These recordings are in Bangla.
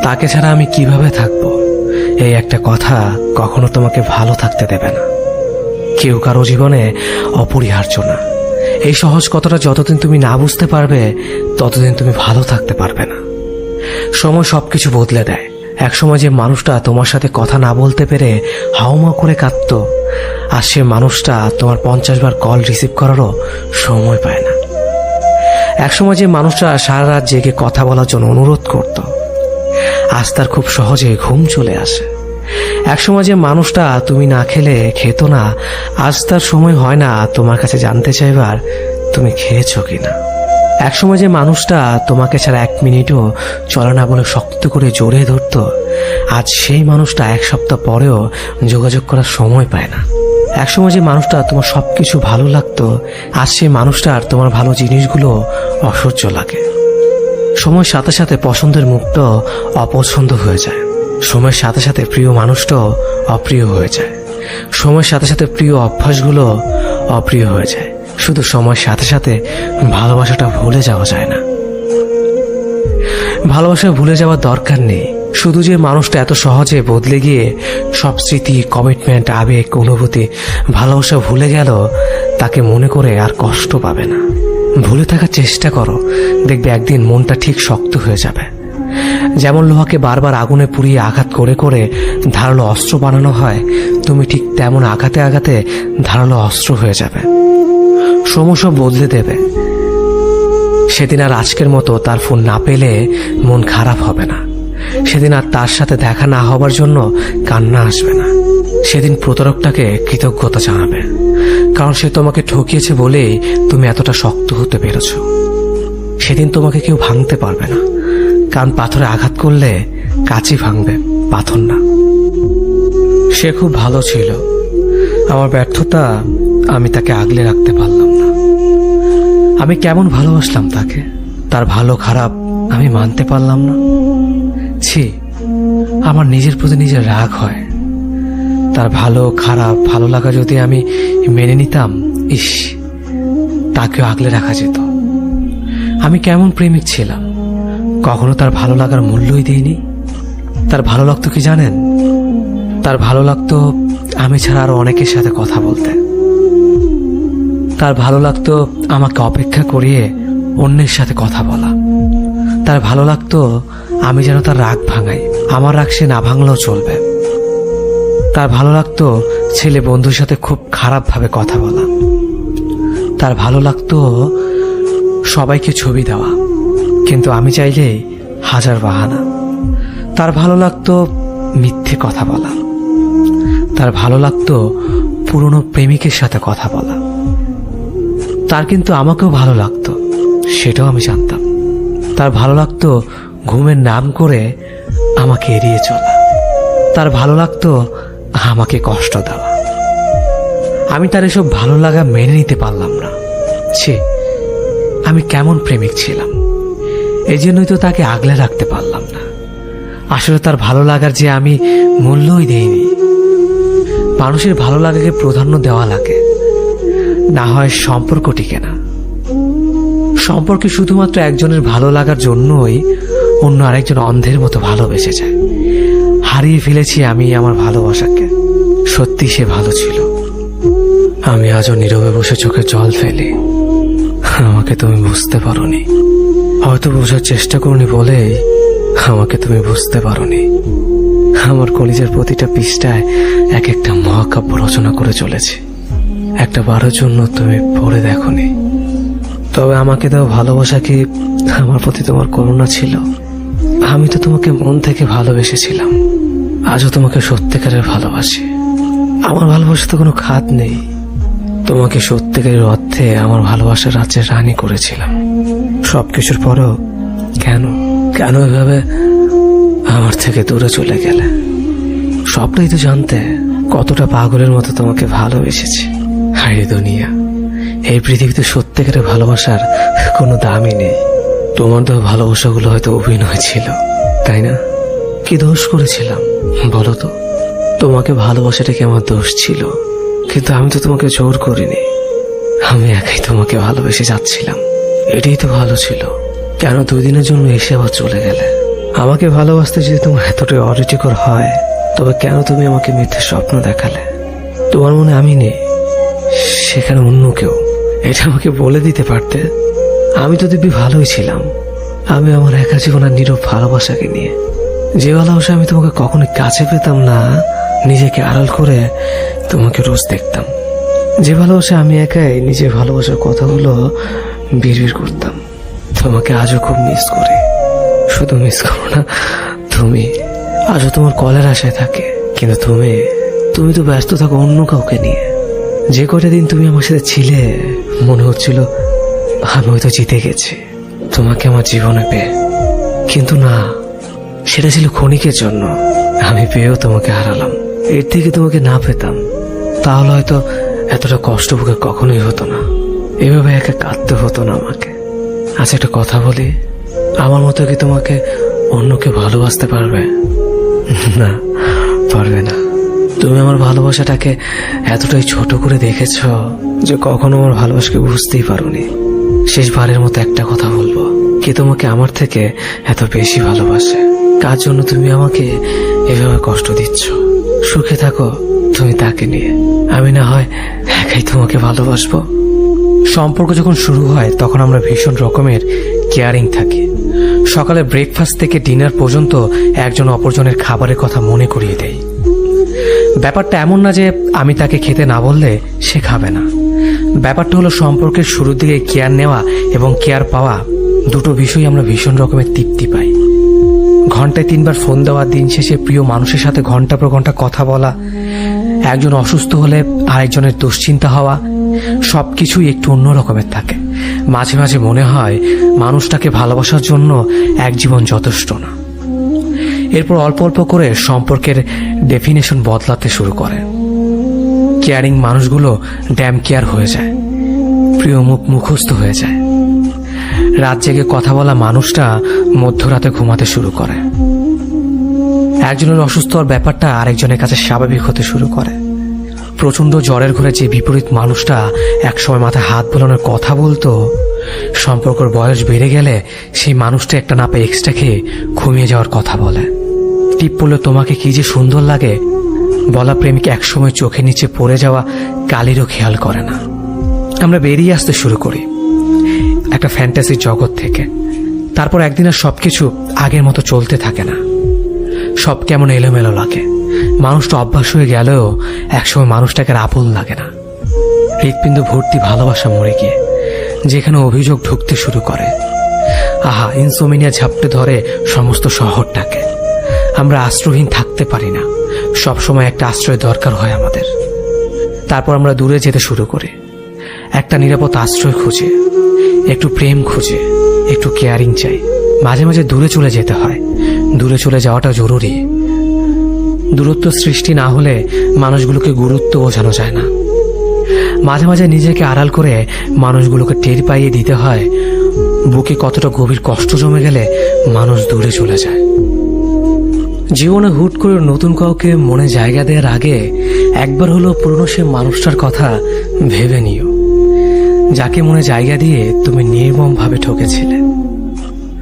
তাকে ছাড়া আমি কিভাবে থাকবো, এই একটা কথা কখনো তোমাকে ভালো থাকতে দেবে না। কেউ কারো জীবনে অপরিহার্য না। এই সহজ কথাটা যতদিন তুমি না বুঝতে পারবে ততদিন তুমি ভালো থাকতে পারবে না। সময় সবকিছু বদলে দেয়। একসময় যে মানুষটা তোমার সাথে কথা না বলতে পেরে হাউমাউ করে কাঁদত, আর সে মানুষটা তোমার 50 বার কল রিসিভ করারও সময় পায় না। একসময় যে মানুষটা সারা রাত জেগে কথা বলার জন্য অনুরোধ করত, আজ তার খুব সহজে ঘুম চলে আসে। একসময় যে মানুষটা তুমি না খেলে খেত না, আজ তার সময় হয় না তোমার কাছে জানতে চাইবার তুমি খেয়েছো কিনা। একসময় যে মানুষটা তোমাকে ছাড়া 1 মিনিটও চলে না বলে শক্ত করে জড়িয়ে ধরত, আজ সেই মানুষটা 1 সপ্তাহ পরেও যোগাযোগ করার সময় পায় না। একসময় যে মানুষটা তোমার সবকিছু ভালো লাগতো, আজ সেই মানুষটার তোমার ভালো জিনিসগুলো অসহ্য লাগে। সময়ের সাথে সাথে পছন্দের মুখটা অপছন্দ হয়ে যায়। সময়ের সাথে সাথে প্রিয় মানুষটাও অপ্রিয় হয়ে যায়। সময়ের সাথে সাথে প্রিয় অভ্যাসগুলো অপ্রিয় হয়ে যায়। শুধু সময়ের সাথে সাথে ভালোবাসাটা ভুলে যাওয়া যায় না। ভালোবাসা ভুলে যাওয়ার দরকার নেই। শুধু যে মানুষটা এত সহজে বদলে গিয়ে সব স্মৃতি, কমিটমেন্ট, আবেগ, অনুভূতি, ভালোবাসা ভুলে গেল, তাকে মনে করে আর কষ্ট পাবে না। ভুলে থাকার চেষ্টা করো, দেখবে একদিন মনটা ঠিক শক্ত হয়ে যাবে। যেমন লোহাকে বারবার আগুনে পুড়িয়ে আঘাত করে করে ধারালো অস্ত্র বানানো হয়, তুমি ঠিক তেমন আঘাতে আঘাতে ধারালো অস্ত্র হয়ে যাবে। সময় সব বদলে দেবে। সেদিন আর আজকের মতো তার ফোন না পেলে মন খারাপ হবে না। সেদিন আর তার সাথে দেখা না হবার জন্য কান্না আসবে না। সেদিন প্রতারকটাকে কৃতজ্ঞতা জানাবে, কারণ সে তোমাকে ঠকিয়েছে বলেই তুমি এতটা শক্ত হতে পেরেছ। সেদিন তোমাকে কেউ ভাঙতে পারবে না, কারণ পাথরে আঘাত করলে কাঁচি ভাঙবে, পাথর না। সে খুব ভালো ছিল। আমার ব্যর্থতা আমি তাকে আগলে রাখতে পারলাম না। আমি কেমন ভালোবাসলাম তাকে, তার ভালো খারাপ আমি মানতে পারলাম না। ছি, আমার নিজের প্রতি নিজের রাগ হয়। তার ভালো খারাপ ভালো লাগা যদি আমি মেনে নিতাম, ইস, তাকেও আগলে রাখা যেত। আমি কেমন প্রেমিক ছিলাম, কখনো তার ভালো লাগার মূল্যই দিইনি। তার ভালো লাগতো কি জানেন? তার ভালো লাগতো আমি ছাড়া আরো অনেকের সাথে কথা বলতে। তার ভালো লাগতো আমাকে অপেক্ষা করিয়ে অন্যের সাথে কথা বলা। তার ভালো লাগতো আমি যেন তার রাগ ভাঙাই, আমার রাগ সে না ভাঙলেও চলবে। তার ভালো লাগতো ছেলে বন্ধুর সাথে খুব খারাপভাবে কথা বলা। তার ভালো লাগতো সবাইকে ছবি দেওয়া, কিন্তু আমি চাইলেই হাজার বাহানা। তার ভালো লাগতো মিথ্যে কথা বলা। তার ভালো লাগতো পুরনো প্রেমিকের সাথে কথা বলা। তার কিন্তু আমাকেও ভালো লাগতো, সেটাও আমি জানতাম। তার ভালো লাগতো ঘুমের নাম করে আমাকে এড়িয়ে চলা। তার ভালো লাগতো আমাকে কষ্ট দেওয়া। আমি তার এসব ভালো লাগা মেনে নিতে পারলাম না। ছি, আমি কেমন প্রেমিক ছিলাম। এই জন্যই তো তাকে আগলে রাখতে পারলাম না। আসলে তার ভালো লাগার যে আমি মূল্যই দেইনি। মানুষের ভালো লাগাকে প্রাধান্য দেওয়া লাগে, না হয় সম্পর্ক টিকে না। সম্পর্কে শুধুমাত্র একজনের ভালো লাগার জন্যই অন্য আরেকজন অন্ধের মতো ভালোবেসে যায়। হারিয়ে ফেলেছি আমি আমার ভালোবাসাকে। সত্যি সে ভালো ছিল। আমি আজও নীরবে বসে চোখে জল ফেলি। আমাকে তুমি বুঝতে পারোনি, হয়তো বোঝার চেষ্টা করনি বলেই আমাকে তুমি বুঝতে পারোনি। আমার কলিজার প্রতিটা পৃষ্ঠায় এক একটা মহাকাব্য রচনা করে চলেছে। একটা বারের জন্য তুমি পড়ে দেখোনি। তবে আমাকে দেওয়া ভালোবাসা কি আমার প্রতি তোমার করুণা ছিল? আমি তো তোমাকে মন থেকে ভালোবেসেছিলাম। আজও তোমাকে সত্যিকারের ভালোবাসি। আমার ভালোবাসা তো কোনো খাত নেই। তোমাকে সত্যিকারের অর্থে আমার ভালোবাসার রাজ্যের রানী করেছিলাম। সবকিছুর পরেও কেন কেন এভাবে আমার থেকে দূরে চলে গেলে? সবটাই তো জানতে কতটা পাগলের মতো তোমাকে ভালোবেসেছি। হায় দুনিয়া, এই পৃথিবীতে সত্যিকারের ভালোবাসার কোনো দামই নেই। তোমার তো ভালোবাসাগুলো হয়তো অভিনয় ছিল, তাই না? কি দোষ করেছিলাম বলো তো? তোমাকে ভালোবাসাটা কি আমার দোষ ছিল? কিন্তু আমি তো তোমাকে জোর করিনি। আমি একাই তোমাকে ভালোবেসে যাচ্ছিলাম। এটাই তো ভালো ছিল। কেন 2 দিনের জন্য এসে আবার চলে গেলে? আমাকে ভালোবাসতে যদি তোমার এতটাই অরুচিকর হয়, তবে কেন তুমি আমাকে মিথ্যে স্বপ্ন দেখালে? তোমার মনে আমি নেই, সেখানে অন্য কেউ। এটা আমাকে বলে দিতে পারতে। আমি তো দিব্যি ভালোই ছিলাম। আমি আমার একা জীবনের নীরব ভালোবাসাকে নিয়ে, যে ভালোবাসা আমি তোমাকে কখনোই কাছে পেতাম না, নিজেকে আড়াল করে তোমাকে রোজ দেখতাম। যে ভালোবাসা আমি একাই নিজের ভালোবাসার কথাগুলো বিড়বিড় করতাম। তোমাকে আজও খুব মিস করি। শুধু মিস করো না, তুমি আজও তোমার কলের আশায় থাকে। কিন্তু তুমি তো ব্যস্ত থাকো অন্য কাউকে নিয়ে। যে কটা দিন তুমি আমার সাথে ছিলে, মনে হচ্ছিল আমি হয়তো জিতে গেছি তোমাকে আমার জীবনে পেয়ে। কিন্তু না, সেটা ছিল ক্ষণিকের জন্য। আমি পেয়েও তোমাকে হারালাম। এর থেকে তোমাকে না পেতাম, তাহলে হয়তো এতটা কষ্ট বুকে কখনোই হতো না। এভাবে একা কাঁদতে হতো না আমাকে। আচ্ছা, একটা কথা বলি, আমার মতো কি তোমাকে অন্যকে ভালোবাসতে পারবে? না, পারবে না। তুমি আমার ভালোবাসাটাকে এতটাই ছোট করে দেখেছ যে কখনো আমার ভালোবাসাকে বুঝতেই পারোনি। শেষবারের মতো একটা কথা বলবো, কে তোমাকে আমার থেকে এত বেশি ভালোবাসে? কার জন্য তুমি আমাকে এভাবে কষ্ট দিচ্ছ? সুখে থাকো তুমি তাকে নিয়ে, আমি না হয় একাই তোমাকে ভালোবাসবো। সম্পর্ক যখন শুরু হয় তখন আমরা ভীষণ রকমের কেয়ারিং থাকি। সকালে ব্রেকফাস্ট থেকে ডিনার পর্যন্ত একজন অপরজনের খাবারের কথা মনে করিয়ে দেয়। ব্যাপারটা এমন না যে আমি তাকে খেতে না বললে সে খাবে না। ব্যাপারটা হলো সম্পর্কের শুরুর দিকে কেয়ার নেওয়া এবং কেয়ার পাওয়া, দুটো বিষয় আমরা ভীষণ রকমের তৃপ্তি পাই। ঘন্টায় 3 বার ফোন দেওয়া, দিন শেষে প্রিয় মানুষের সাথে ঘন্টা পর ঘন্টা কথা বলা, একজন অসুস্থ হলে আরেকজনের দুশ্চিন্তা হওয়া, সবকিছুই একটু অন্য রকমের থাকে। মাঝে মাঝে মনে হয় মানুষটাকে ভালোবাসার জন্য এক জীবন যথেষ্ট না। এরপর অল্প অল্প করে সম্পর্কের ডেফিনেশন বদলাতে শুরু করে। কেয়ারিং মানুষগুলো ড্যাম কেয়ার হয়ে যায়, প্রিয় মুখ মুখস্থ হয়ে যায়। রাত জেগে কথা বলা মানুষটা মধ্যরাতে ঘুমাতে শুরু করে। একজনের অসুস্থ হওয়ার ব্যাপারটা আরেকজনের কাছে স্বাভাবিক হতে শুরু করে। প্রচন্ড জ্বরের ঘরে যে বিপরীত মানুষটা একসময় মাথায় হাত বোলানোর কথা বলতো, সম্পর্কের বয়স বেড়ে গেলে সেই মানুষটা একটা না পেয়ে এক্সট্রা খেয়ে ঘুমিয়ে যাওয়ার কথা বলে। টিপ পড়লে তোমাকে কি যে সুন্দর লাগে বলা প্রেমিক একসময় চোখের নিচে পড়ে যাওয়া কালিরও খেয়াল করে না। আমরা বেরিয়ে আসতে শুরু করি একটা ফ্যান্টাসির জগৎ থেকে। তারপর একদিন আর সবকিছু আগের মতো চলতে থাকে না। সব কেমন এলোমেলো লাগে। মানুষটা অভ্যাস হয়ে গেলেও একসময় মানুষটাকে আর আপন লাগে না। হৃৎপিণ্ড ভর্তি ভালোবাসা মরে গিয়ে যেখানে অভিযোগ ঢুকতে শুরু করে। আহা, ইনসোমিনিয়া ঝাপটে ধরে সমস্ত শহরটাকে। আমরা আশ্রয়হীন থাকতে পারি না, সবসময় একটা আশ্রয় দরকার হয় আমাদের। তারপর আমরা দূরে যেতে শুরু করি, একটা নিরাপদ আশ্রয় খুঁজে, একটু প্রেম খুঁজে, একটু কেয়ারিং চাই। মাঝে মাঝে দূরে চলে যেতে হয়। দূরে চলে যাওয়াটা জরুরি। দূরত্ব সৃষ্টি না হলে মানুষগুলোকে গুরুত্ব বোঝানো যায় না। মাঝে মাঝে নিজেকে আড়াল করে মানুষগুলোকে টের পাইয়ে দিতে হয় বুকে কতটা গভীর কষ্ট জমে গেলে মানুষ দূরে চলে যায়। জীবনে হুট করে নতুন কাউকে মনে জায়গা দেওয়ার আগে একবার হলো পুরনো সে মানুষটার কথা ভেবে নিও, যাকে মনে জায়গা দিয়ে তুমি নির্মমভাবে ঠকেছিলে।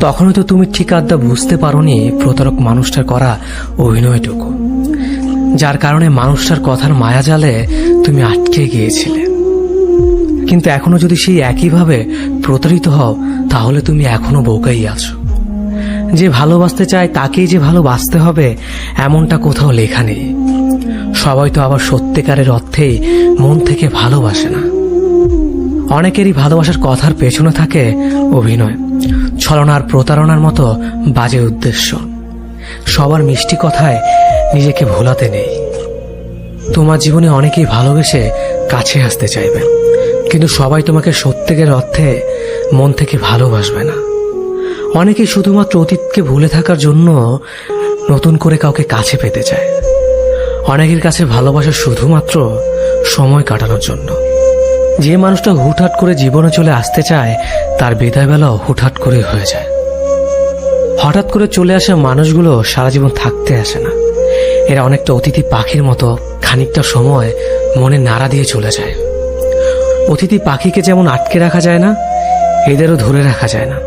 তখন তো তুমি ঠিক আড্ডা বুঝতে পারোনি প্রতারক মানুষটার করা অভিনয়টুকু, যার কারণে মানুষটার কথার মায়াজালে তুমি আটকে গিয়েছিলে। কিন্তু এখনো যদি সেই একইভাবে প্রতারিত হও, তাহলে তুমি এখনো বোকাই আছো। যে ভালোবাসতে চায় তাকেই যে ভালোবাসতে হবে এমনটা কোথাও লেখা নেই। সবাই তো আবার সত্যিকারের অর্থেই মন থেকে ভালোবাসে না। অনেকেরই ভালোবাসার কথার পেছনে থাকে অভিনয়, ছলনার, প্রতারণার মতো বাজে উদ্দেশ্য। সবার মিষ্টি কথায় নিজেকে ভোলাতে নেই। তোমার জীবনে অনেকেই ভালোবেসে কাছে আসতে চাইবে, কিন্তু সবাই তোমাকে সত্যিকারের অর্থে মন থেকে ভালোবাসবে না। অনেকেই শুধুমাত্র অতীতকে ভুলে থাকার জন্য নতুন করে কাউকে কাছে পেতে চায়। অনেকের কাছে ভালোবাসা শুধুমাত্র সময় কাটানোর জন্য। যে মানুষটা হুটহাট করে জীবনে চলে আসতে চায় তার বিদায় বেলাও হুটহাট করে হয়ে যায়। হঠাৎ করে চলে আসা মানুষগুলো সারা জীবন থাকতে আসে না। এরা অনেকটা অতিথি পাখির মতো খানিকটা সময় মনে নাড়া দিয়ে চলে যায়। অতিথি পাখিকে যেমন আটকে রাখা যায় না, এদেরও ধরে রাখা যায় না।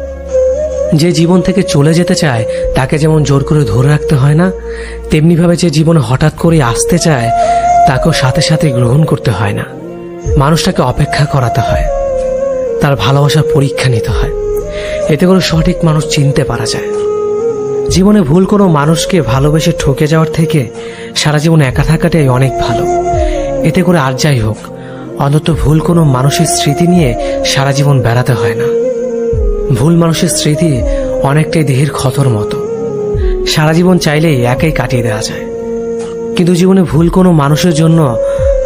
যে জীবন থেকে চলে যেতে চায় তাকে যেমন জোর করে ধরে রাখতে হয় না, তেমনিভাবে যে জীবনে হঠাৎ করে আসতে চায় তাকেও সাথে সাথে গ্রহণ করতে হয় না। মানুষটাকে অপেক্ষা করাতে হয়, তার ভালোবাসার পরীক্ষা নিতে হয়। এতে করে সঠিক মানুষ চিনতে পারা যায়। জীবনে ভুল কোনো মানুষকে ভালোবেসে ঠকে যাওয়ার থেকে সারা জীবন একা থাকাটাই অনেক ভালো। এতে করে আর যাই হোক, অন্তত ভুল কোনো মানুষের স্মৃতি নিয়ে সারা জীবন বেড়াতে হয় না। ভুল মানুষের স্মৃতি অনেকটাই দেহের ক্ষতর মতো, সারা জীবন চাইলেই একাই কাটিয়ে দেওয়া যায়। কিন্তু জীবনে ভুল কোনো মানুষের জন্য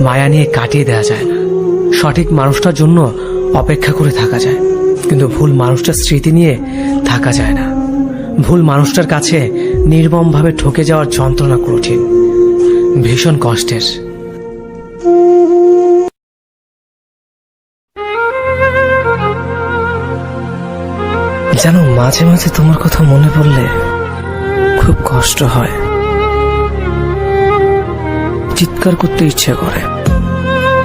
মায়া নিয়ে কাটিয়ে দেওয়া যায় না। সঠিক মানুষটার জন্য অপেক্ষা করে থাকা যায়, কিন্তু ভুল মানুষটার স্মৃতি নিয়ে থাকা যায় না। ভুল মানুষটার কাছে নির্মমভাবে ঠকে যাওয়ার যন্ত্রণা কঠিন, ভীষণ কষ্টের। জানো, মাঝে মাঝে তোমার কথা মনে পড়লে খুব কষ্ট হয়, চিৎকার করতে ইচ্ছে করে।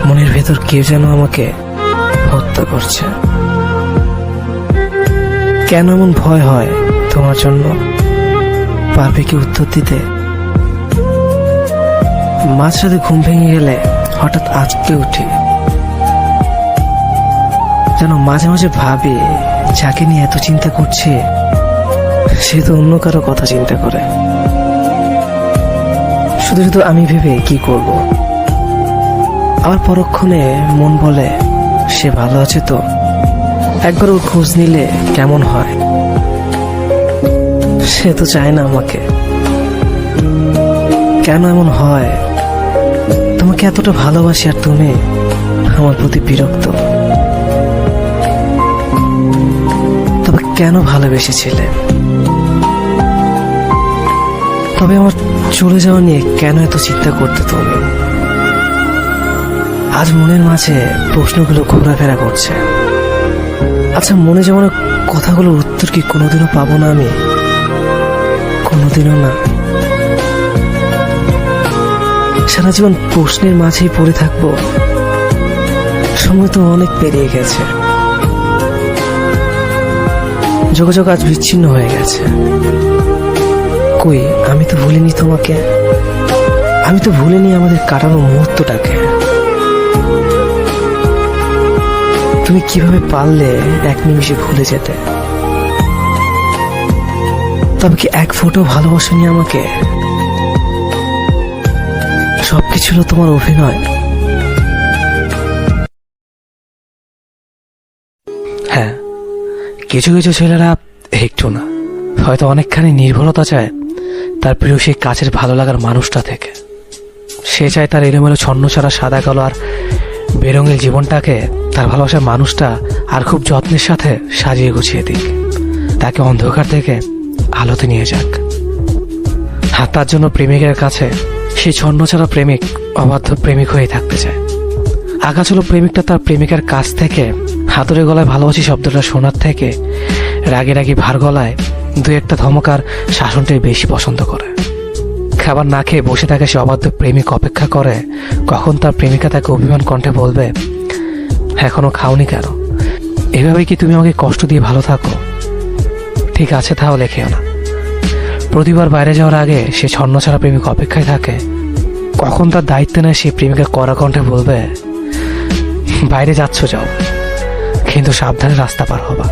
মনের ভেতর কেউ যেন আমাকে হত্যা করছে। কেন এমন ভয় হয় তোমার জন্য? পারবে কি উত্তর দিতে? মাঝরাতে ঘুম ভেঙে গেলে হঠাৎ আজকে উঠি। যেন মাঝে মাঝে ভাবি, যাকে নিয়ে এত চিন্তা করছে সে তো অন্য কারো কথা চিন্তা করে। শুধু শুধু আমি ভেবে কি করব? আবার পরক্ষণে মন বলে, সে ভালো আছে তো, একবার ওর খোঁজ নিলে কেমন হয়। সে তো চায় না আমাকে। কেন এমন হয়? তোমাকে এতটা ভালোবাসি আর তুমি আমার প্রতি বিরক্ত। তবে কেন ভালোবেসেছিলে? তবে আমার চলে যাওয়া নিয়ে কেন এত চিন্তা করতে তুমি? আজ মনের মাঝে প্রশ্নগুলো ঘোরাফেরা করছে। আচ্ছা, মনে যেমন কথাগুলোর উত্তর কি কোনোদিনও পাবো না আমি? কোনোদিনও না। সারা জীবন প্রশ্নের মাঝেই পড়ে থাকবো। সময় তো অনেক পেরিয়ে গেছে, যোগাযোগ আজ বিচ্ছিন্ন হয়ে গেছে। কই, আমি তো ভুলিনি তোমাকে, আমি তো ভুলিনি আমাদের কাটানো মুহূর্তটাকে। তুমি কিভাবে পারলে এক নিমিষে ভুলে যেতে? তবে কি এক ফোঁটো ভালোবাসেনি আমাকে? সবকিছু ছিল তোমার অভিনয়। হ্যাঁ, কিছু কিছু ছেলেরা একটু না, হয়তো অনেকখানি নির্ভরতা চায় তার প্রিয় সেই কাছের ভালো লাগার মানুষটা থেকে। সে চায় তার এলোমেলো ছন্নছাড়া সাদা কালো আর বেরঙের জীবনটাকে তার ভালোবাসার মানুষটা আর খুব যত্নের সাথে সাজিয়ে গুছিয়ে দিক, তাকে অন্ধকার থেকে আলোতে নিয়ে যাক। আর তার জন্য প্রেমিকের কাছে সেই ছন্নছাড়া প্রেমিক অবাধ্য প্রেমিক হয়ে থাকতে চায়। আকাশ হলো প্রেমিকটা তার প্রেমিকার কাছ থেকে হাতুড়ে গলায় ভালোবাসি শব্দটা শোনার থেকে রাগে রাগি ভার গলায় দু একটা ধমকার শাসনটাই বেশি পছন্দ করে। খাবার না খেয়ে বসে থাকে সে অবাধ্য প্রেমিক অপেক্ষা করে কখন তার প্রেমিকা তাকে অভিমান কণ্ঠে বলবে, এখনো খাওনি কেন? এভাবে কি তুমি আমাকে কষ্ট দিয়ে ভালো থাকো? ঠিক আছে, তাহলে খেও না। প্রতিবার বাইরে যাওয়ার আগে সে ছন্নছাড়া প্রেমিক অপেক্ষায় থাকে কখন তার দায়িত্ব নেয় সে প্রেমিকা কড়া কণ্ঠে বলবে, বাইরে যাচ্ছ যাও, কিন্তু সাবধানে রাস্তা পার হবা।